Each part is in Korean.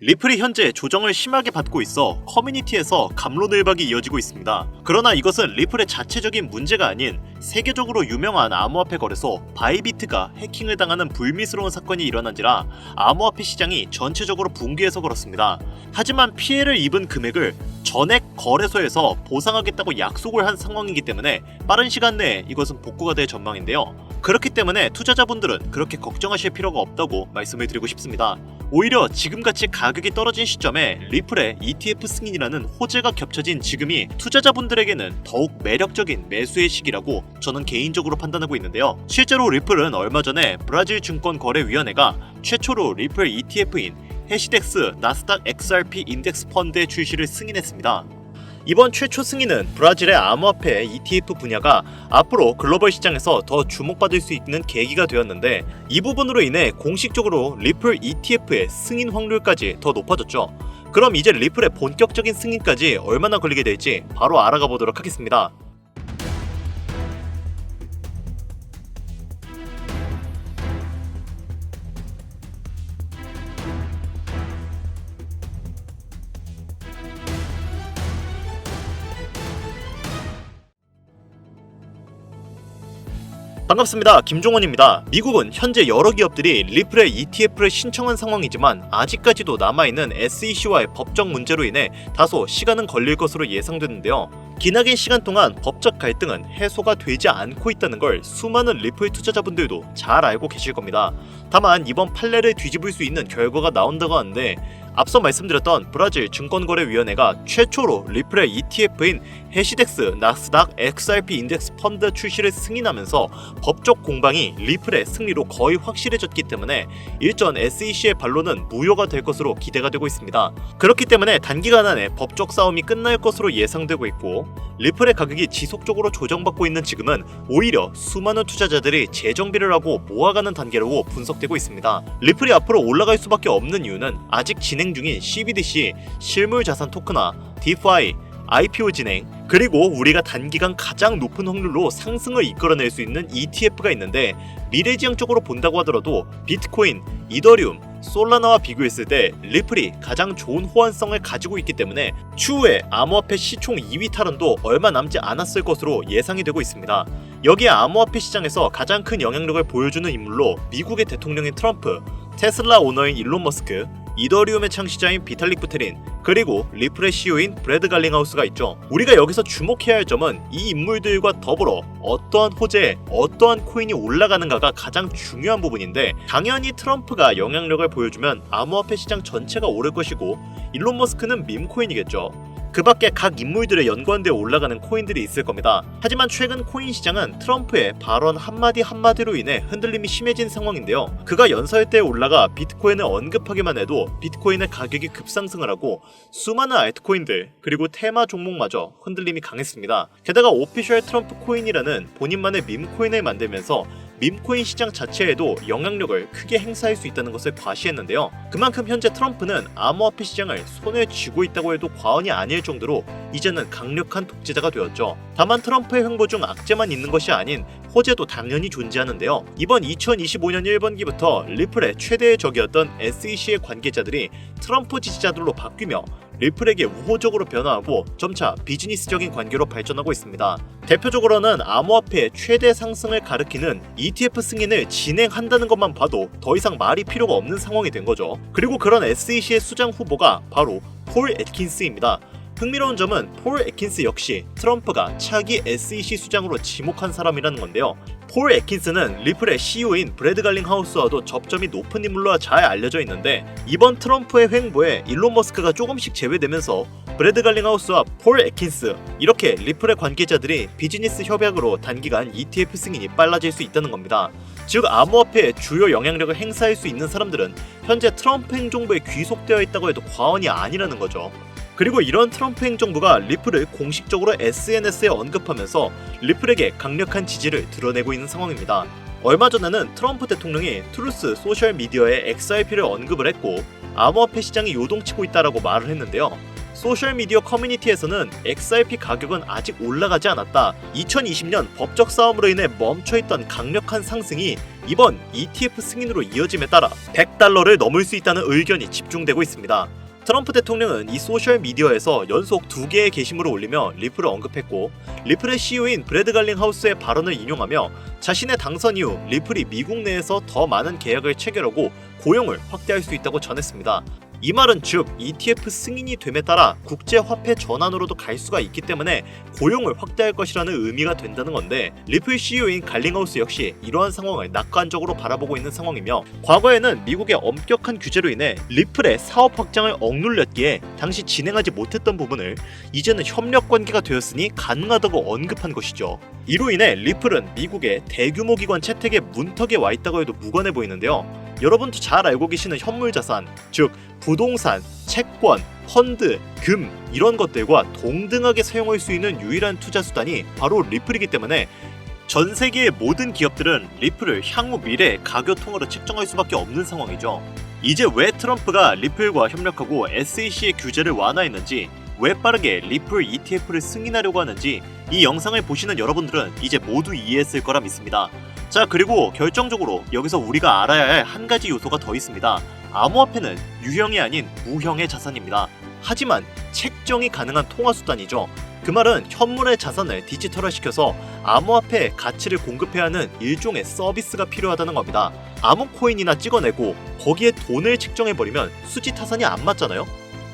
리플이 현재 조정을 심하게 받고 있어 커뮤니티에서 갑론을박이 이어지고 있습니다. 그러나 이것은 리플의 자체적인 문제가 아닌 세계적으로 유명한 암호화폐 거래소 바이비트가 해킹을 당하는 불미스러운 사건이 일어난지라 암호화폐 시장이 전체적으로 붕괴해서 그렇습니다. 하지만 피해를 입은 금액을 전액 거래소에서 보상하겠다고 약속을 한 상황이기 때문에 빠른 시간 내에 이것은 복구가 될 전망인데요. 그렇기 때문에 투자자분들은 그렇게 걱정하실 필요가 없다고 말씀을 드리고 싶습니다. 오히려 지금같이 가격이 떨어진 시점에 리플의 ETF 승인이라는 호재가 겹쳐진 지금이 투자자분들에게는 더욱 매력적인 매수의 시기라고 저는 개인적으로 판단하고 있는데요. 실제로 리플은 얼마 전에 브라질 증권거래위원회가 최초로 리플 ETF인 해시덱스 나스닥 XRP 인덱스 펀드의 출시를 승인했습니다. 이번 최초 승인은 브라질의 암호화폐 ETF 분야가 앞으로 글로벌 시장에서 더 주목받을 수 있는 계기가 되었는데, 이 부분으로 인해 공식적으로 리플 ETF의 승인 확률까지 더 높아졌죠. 그럼 이제 리플의 본격적인 승인까지 얼마나 걸리게 될지 바로 알아가 보도록 하겠습니다. 반갑습니다. 김종원입니다. 미국은 현재 여러 기업들이 리플의 ETF를 신청한 상황이지만 아직까지도 남아있는 SEC와의 법적 문제로 인해 다소 시간은 걸릴 것으로 예상되는데요. 기나긴 시간 동안 법적 갈등은 해소가 되지 않고 있다는 걸 수많은 리플 투자자분들도 잘 알고 계실 겁니다. 다만 이번 판례를 뒤집을 수 있는 결과가 나온다고 하는데, 앞서 말씀드렸던 브라질 증권거래위원회가 최초로 리플의 ETF인 해시덱스 나스닥 XRP 인덱스 펀드 출시를 승인하면서 법적 공방이 리플의 승리로 거의 확실해졌기 때문에 일전 SEC의 반론은 무효가 될 것으로 기대가 되고 있습니다. 그렇기 때문에 단기간 안에 법적 싸움이 끝날 것으로 예상되고 있고, 리플의 가격이 지속적으로 조정받고 있는 지금은 오히려 수많은 투자자들이 재정비를 하고 모아가는 단계로 분석되고 있습니다. 리플이 앞으로 올라갈 수밖에 없는 이유는 아직 진행 중인 CBDC, 실물자산 토큰화, DeFi, IPO 진행, 그리고 우리가 단기간 가장 높은 확률로 상승을 이끌어낼 수 있는 ETF가 있는데, 미래지향적으로 본다고 하더라도 비트코인, 이더리움, 솔라나와 비교했을 때 리플이 가장 좋은 호환성을 가지고 있기 때문에 추후에 암호화폐 시총 2위 탈환도 얼마 남지 않았을 것으로 예상이 되고 있습니다. 여기에 암호화폐 시장에서 가장 큰 영향력을 보여주는 인물로 미국의 대통령인 트럼프, 테슬라 오너인 일론 머스크, 이더리움의 창시자인 비탈릭 부테린, 그리고 리플의 CEO인 브래드 갈링하우스가 있죠. 우리가 여기서 주목해야 할 점은 이 인물들과 더불어 어떠한 호재에 어떠한 코인이 올라가는가가 가장 중요한 부분인데, 당연히 트럼프가 영향력을 보여주면 암호화폐 시장 전체가 오를 것이고, 일론 머스크는 밈코인이겠죠. 그 밖에 각 인물들의 연관되어 올라가는 코인들이 있을 겁니다. 하지만 최근 코인 시장은 트럼프의 발언 한마디 한마디로 인해 흔들림이 심해진 상황인데요. 그가 연설 때 올라가 비트코인을 언급하기만 해도 비트코인의 가격이 급상승을 하고 수많은 알트코인들 그리고 테마 종목마저 흔들림이 강했습니다. 게다가 오피셜 트럼프 코인이라는 본인만의 밈코인을 만들면서 밈코인 시장 자체에도 영향력을 크게 행사할 수 있다는 것을 과시했는데요. 그만큼 현재 트럼프는 암호화폐 시장을 손에 쥐고 있다고 해도 과언이 아닐 정도로 이제는 강력한 독재자가 되었죠. 다만 트럼프의 횡보 중 악재만 있는 것이 아닌 호재도 당연히 존재하는데요. 이번 2025년 1분기부터 리플의 최대의 적이었던 SEC의 관계자들이 트럼프 지지자들로 바뀌며 리플에게 우호적으로 변화하고 점차 비즈니스적인 관계로 발전하고 있습니다. 대표적으로는 암호화폐의 최대 상승을 가리키는 ETF 승인을 진행한다는 것만 봐도 더 이상 말이 필요가 없는 상황이 된 거죠. 그리고 그런 SEC의 수장 후보가 바로 폴 애킨스입니다. 흥미로운 점은 폴 애킨스 역시 트럼프가 차기 SEC 수장으로 지목한 사람이라는 건데요. 폴 애킨스는 리플의 CEO인 브래드 갈링하우스와도 접점이 높은 인물로 잘 알려져 있는데, 이번 트럼프의 횡보에 일론 머스크가 조금씩 제외되면서 브래드 갈링하우스와 폴 애킨스, 이렇게 리플의 관계자들이 비즈니스 협약으로 단기간 ETF 승인이 빨라질 수 있다는 겁니다. 즉 암호화폐의 주요 영향력을 행사할 수 있는 사람들은 현재 트럼프 행정부에 귀속되어 있다고 해도 과언이 아니라는 거죠. 그리고 이런 트럼프 행정부가 리플을 공식적으로 SNS에 언급하면서 리플에게 강력한 지지를 드러내고 있는 상황입니다. 얼마 전에는 트럼프 대통령이 트루스 소셜미디어에 XRP를 언급을 했고, 암호화폐 시장이 요동치고 있다라고 말을 했는데요. 소셜미디어 커뮤니티에서는 XRP 가격은 아직 올라가지 않았다. 2020년 법적 싸움으로 인해 멈춰있던 강력한 상승이 이번 ETF 승인으로 이어짐에 따라 $100를 넘을 수 있다는 의견이 집중되고 있습니다. 트럼프 대통령은 이 소셜미디어에서 연속 2개의 게시물을 올리며 리플을 언급했고, 리플의 CEO인 브래드 갈링하우스의 발언을 인용하며 자신의 당선 이후 리플이 미국 내에서 더 많은 계약을 체결하고 고용을 확대할 수 있다고 전했습니다. 이 말은 즉 ETF 승인이 됨에 따라 국제화폐 전환으로도 갈 수가 있기 때문에 고용을 확대할 것이라는 의미가 된다는 건데, 리플 CEO인 갈링하우스 역시 이러한 상황을 낙관적으로 바라보고 있는 상황이며, 과거에는 미국의 엄격한 규제로 인해 리플의 사업 확장을 억눌렸기에 당시 진행하지 못했던 부분을 이제는 협력 관계가 되었으니 가능하다고 언급한 것이죠. 이로 인해 리플은 미국의 대규모 기관 채택의 문턱에 와 있다고 해도 무관해 보이는데요. 여러분도 잘 알고 계시는 현물자산, 즉 부동산, 채권, 펀드, 금 이런 것들과 동등하게 사용할 수 있는 유일한 투자 수단이 바로 리플이기 때문에 전 세계의 모든 기업들은 리플을 향후 미래의 가격 통화로 책정할 수밖에 없는 상황이죠. 이제 왜 트럼프가 리플과 협력하고 SEC의 규제를 완화했는지, 왜 빠르게 리플 ETF를 승인하려고 하는지 이 영상을 보시는 여러분들은 이제 모두 이해했을 거라 믿습니다. 자, 그리고 결정적으로 여기서 우리가 알아야 할 한 가지 요소가 더 있습니다. 암호화폐는 유형이 아닌 무형의 자산입니다. 하지만 책정이 가능한 통화수단이죠. 그 말은 현물의 자산을 디지털화시켜서 암호화폐의 가치를 공급해야 하는 일종의 서비스가 필요하다는 겁니다. 아무 코인이나 찍어내고 거기에 돈을 책정해버리면 수지타산이 안 맞잖아요?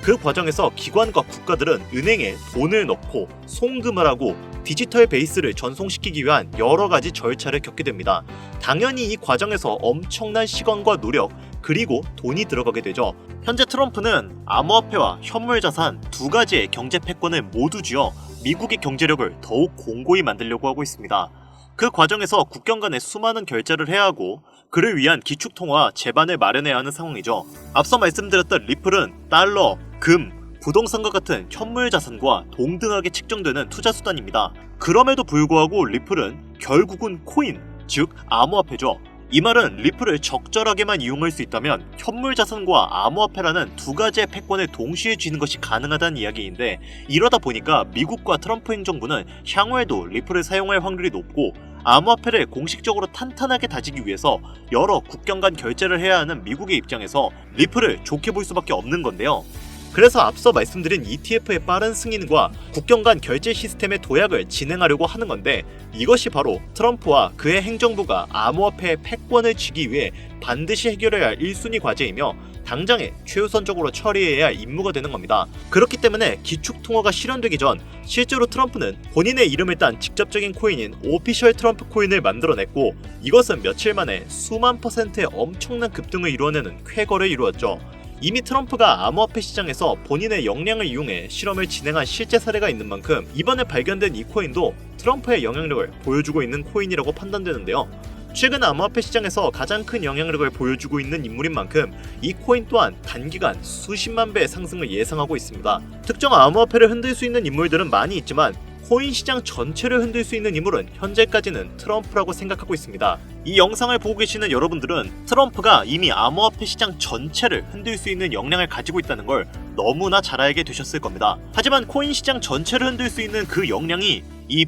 그 과정에서 기관과 국가들은 은행에 돈을 넣고 송금을 하고 디지털 베이스를 전송시키기 위한 여러 가지 절차를 겪게 됩니다. 당연히 이 과정에서 엄청난 시간과 노력, 그리고 돈이 들어가게 되죠. 현재 트럼프는 암호화폐와 현물자산 두 가지의 경제 패권을 모두 쥐어 미국의 경제력을 더욱 공고히 만들려고 하고 있습니다. 그 과정에서 국경 간에 수많은 결제를 해야 하고 그를 위한 기축통화 제반을 마련해야 하는 상황이죠. 앞서 말씀드렸던 리플은 달러, 금, 부동산과 같은 현물 자산과 동등하게 책정되는 투자 수단입니다. 그럼에도 불구하고 리플은 결국은 코인, 즉 암호화폐죠. 이 말은 리플을 적절하게만 이용할 수 있다면 현물 자산과 암호화폐라는 두 가지의 패권을 동시에 쥐는 것이 가능하다는 이야기인데, 이러다 보니까 미국과 트럼프 행정부는 향후에도 리플을 사용할 확률이 높고, 암호화폐를 공식적으로 탄탄하게 다지기 위해서 여러 국경 간 결제를 해야 하는 미국의 입장에서 리플을 좋게 볼 수밖에 없는 건데요. 그래서 앞서 말씀드린 ETF의 빠른 승인과 국경 간 결제 시스템의 도약을 진행하려고 하는 건데, 이것이 바로 트럼프와 그의 행정부가 암호화폐의 패권을 쥐기 위해 반드시 해결해야 할 1순위 과제이며 당장에 최우선적으로 처리해야 할 임무가 되는 겁니다. 그렇기 때문에 기축통화가 실현되기 전 실제로 트럼프는 본인의 이름을 딴 직접적인 코인인 오피셜 트럼프 코인을 만들어냈고, 이것은 며칠 만에 수만 %의 엄청난 급등을 이루어내는 쾌거를 이루었죠. 이미 트럼프가 암호화폐 시장에서 본인의 역량을 이용해 실험을 진행한 실제 사례가 있는 만큼 이번에 발견된 이 코인도 트럼프의 영향력을 보여주고 있는 코인이라고 판단되는데요. 최근 암호화폐 시장에서 가장 큰 영향력을 보여주고 있는 인물인 만큼 이 코인 또한 단기간 수십만 배의 상승을 예상하고 있습니다. 특정 암호화폐를 흔들 수 있는 인물들은 많이 있지만 코인 시장 전체를 흔들 수 있는 인물은 현재까지는 트럼프라고 생각하고 있습니다. 이 영상을 보고 계시는 여러분들은 트럼프가 이미 암호화폐 시장 전체를 흔들 수 있는 역량을 가지고 있다는 걸 너무나 잘 알게 되셨을 겁니다. 하지만 코인 시장 전체를 흔들 수 있는 그 역량이 이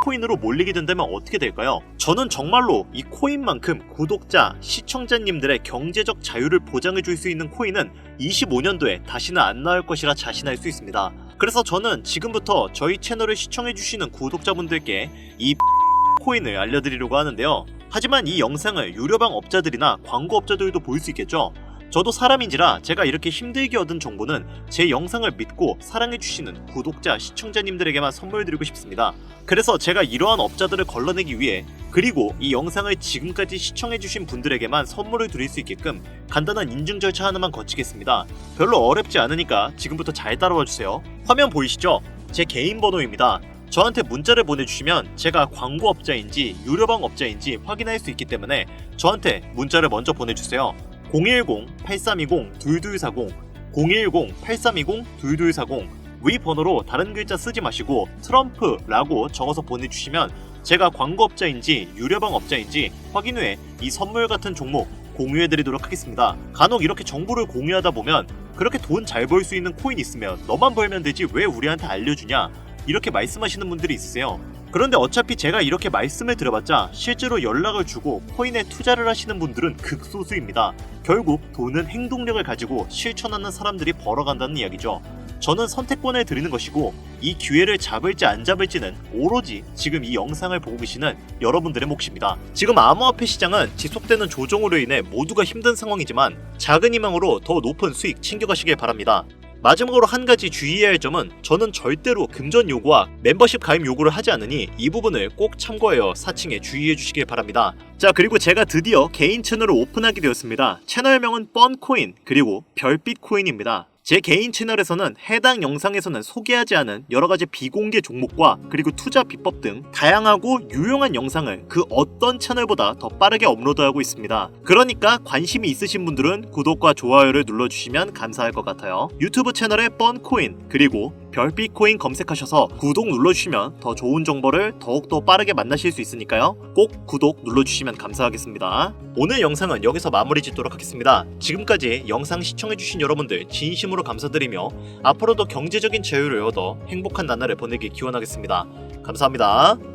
코인으로 몰리게 된다면 어떻게 될까요? 저는 정말로 이 코인만큼 구독자, 시청자님들의 경제적 자유를 보장해줄 수 있는 코인은 25년도에 다시는 안 나올 것이라 자신할 수 있습니다. 그래서 저는 지금부터 저희 채널을 시청해주시는 구독자분들께 이 코인을 알려드리려고 하는데요. 하지만 이 영상을 유료방 업자들이나 광고업자들도 볼 수 있겠죠? 저도 사람인지라 제가 이렇게 힘들게 얻은 정보는 제 영상을 믿고 사랑해주시는 구독자, 시청자님들에게만 선물드리고 싶습니다. 그래서 제가 이러한 업자들을 걸러내기 위해, 그리고 이 영상을 지금까지 시청해주신 분들에게만 선물을 드릴 수 있게끔 간단한 인증 절차 하나만 거치겠습니다. 별로 어렵지 않으니까 지금부터 잘 따라와주세요. 화면 보이시죠? 제 개인 번호입니다. 저한테 문자를 보내주시면 제가 광고업자인지 유료방 업자인지 확인할 수 있기 때문에 저한테 문자를 먼저 보내주세요. 010-8320-2240 010-8320-2240 위 번호로 다른 글자 쓰지 마시고 트럼프라고 적어서 보내주시면 제가 광고업자인지 유료방 업자인지 확인 후에 이 선물 같은 종목 공유해드리도록 하겠습니다. 간혹 이렇게 정보를 공유하다 보면 그렇게 돈 잘 벌 수 있는 코인 있으면 너만 벌면 되지 왜 우리한테 알려주냐, 이렇게 말씀하시는 분들이 있으세요. 그런데 어차피 제가 이렇게 말씀을 드려봤자 실제로 연락을 주고 코인에 투자를 하시는 분들은 극소수입니다. 결국 돈은 행동력을 가지고 실천하는 사람들이 벌어간다는 이야기죠. 저는 선택권을 드리는 것이고 이 기회를 잡을지 안 잡을지는 오로지 지금 이 영상을 보고 계시는 여러분들의 몫입니다. 지금 암호화폐 시장은 지속되는 조정으로 인해 모두가 힘든 상황이지만 작은 희망으로 더 높은 수익 챙겨가시길 바랍니다. 마지막으로 한 가지 주의해야 할 점은 저는 절대로 금전 요구와 멤버십 가입 요구를 하지 않으니 이 부분을 꼭 참고하여 사칭에 주의해 주시길 바랍니다. 자, 그리고 제가 드디어 개인 채널을 오픈하게 되었습니다. 채널명은 뻔코인 그리고 별빛코인입니다. 제 개인 채널에서는 해당 영상에서는 소개하지 않은 여러가지 비공개 종목과 그리고 투자 비법 등 다양하고 유용한 영상을 그 어떤 채널보다 더 빠르게 업로드하고 있습니다. 그러니까 관심이 있으신 분들은 구독과 좋아요를 눌러주시면 감사할 것 같아요. 유튜브 채널에 뻔코인 그리고 별빛코인 검색하셔서 구독 눌러주시면 더 좋은 정보를 더욱더 빠르게 만나실 수 있으니까요. 꼭 구독 눌러주시면 감사하겠습니다. 오늘 영상은 여기서 마무리 짓도록 하겠습니다. 지금까지 영상 시청해주신 여러분들 진심으로 감사드리며 앞으로도 경제적인 자유를 얻어 행복한 나날을 보내길 기원하겠습니다. 감사합니다.